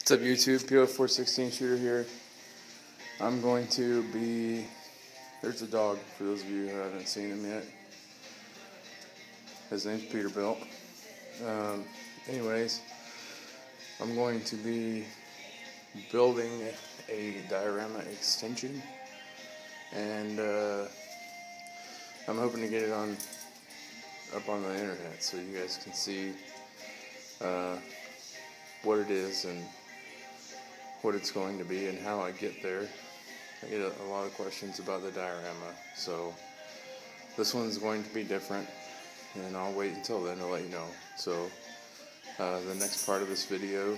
What's up YouTube, PO416 shooter here. I'm going to be, there's a dog for those of you who haven't seen him yet. His name's Peterbilt. Anyways, I'm going to be building a diorama extension, and I'm hoping to get it up on the internet so you guys can see what it is and what it's going to be and how I get there. I get a lot of questions about the diorama, so this one's going to be different, and I'll wait until then to let you know. So the next part of this video,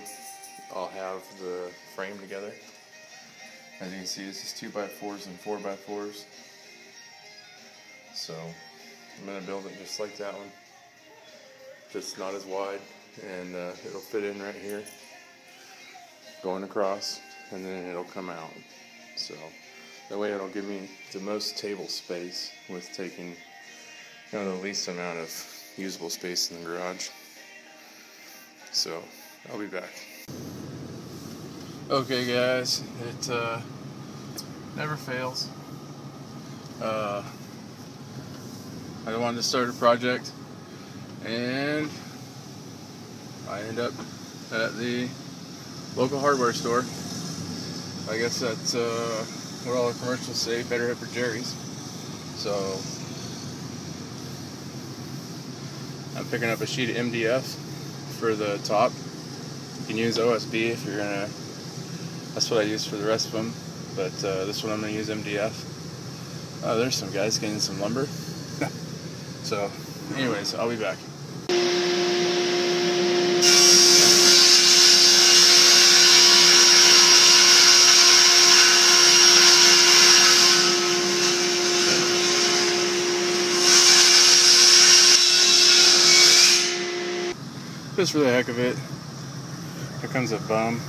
I'll have the frame together. As you can see, this is 2x4s and 4x4s. So I'm going to build it just like that one, just not as wide, and it'll fit in right here, going across, and then it'll come out. So that way it'll give me the most table space with taking the least amount of usable space in the garage. So I'll be back. Okay guys, it never fails. I wanted to start a project, and I end up at the local hardware store. I guess that's what all the commercials say, better hit for Jerry's. So I'm picking up a sheet of MDF for the top. You can use OSB if you're gonna, that's what I use for the rest of them, but this one I'm gonna use MDF. There's some guys getting some lumber. So anyways, I'll be back. Just for the heck of it, here comes a bum.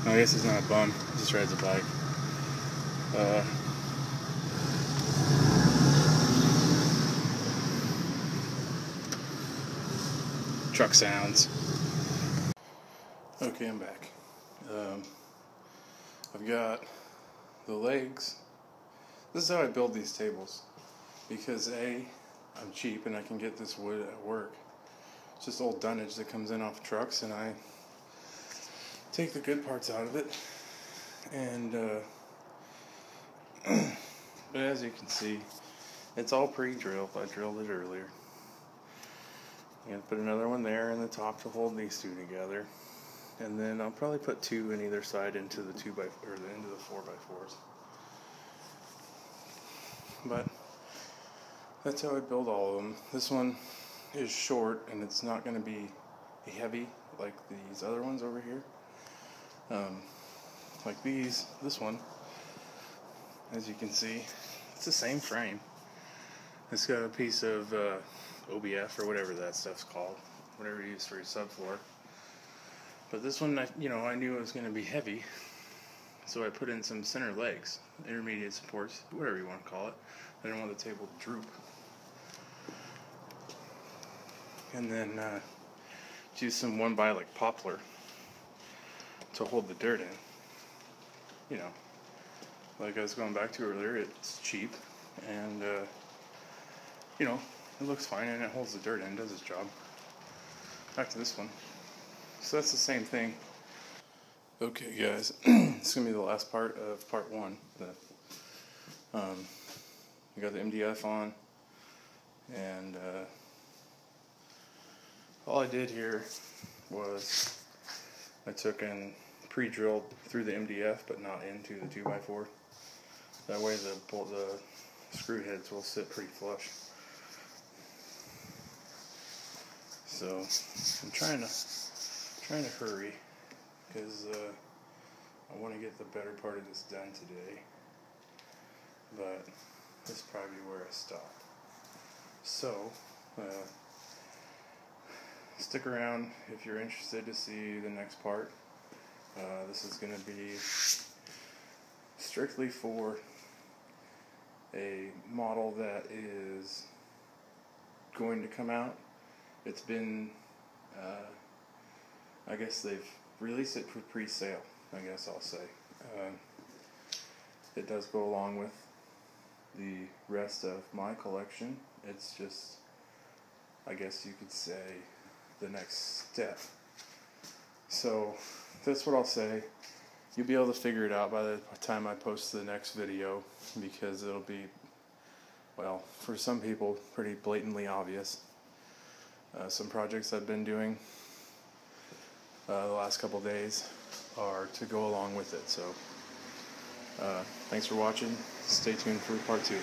No, I guess he's not a bum, he just rides a bike. Truck sounds. Okay, I'm back. I've got the legs. This is how I build these tables, because A, I'm cheap and I can get this wood at work. It's just old dunnage that comes in off trucks, and I take the good parts out of it. And but as you can see, it's all pre-drilled. I drilled it earlier. I'm gonna put another one there in the top to hold these two together, and then I'll probably put two in either side into the into the 4x4s. But that's how I build all of them. This one is short, and it's not going to be heavy like these other ones over here. Like this one, as you can see, it's the same frame. It's got a piece of OBF or whatever that stuff's called, whatever you use for your subfloor. But this one, I knew it was going to be heavy, so I put in some center legs, intermediate supports, whatever you want to call it. I didn't want the table to droop. And then use some 1x like poplar to hold the dirt in. Like I was going back to earlier, it's cheap, and it looks fine, and it holds the dirt in, does its job. Back to this one. So that's the same thing. Okay guys, it's gonna be the last part of part one. We got the MDF on, and all I did here was I took and pre-drilled through the MDF, but not into the 2x4. That way the screw heads will sit pretty flush. So I'm trying to hurry, because I want to get the better part of this done today. But this is probably where I stop. So stick around if you're interested to see the next part. This is going to be strictly for a model that is going to come out. It's been I guess they've release it for pre-sale, I guess I'll say. It does go along with the rest of my collection. It's just, I guess you could say, the next step. So that's what I'll say. You'll be able to figure it out by the time I post the next video, because it'll be, well, for some people, pretty blatantly obvious. Some projects I've been doing the last couple days are to go along with it. So thanks for watching. Stay tuned for part 2.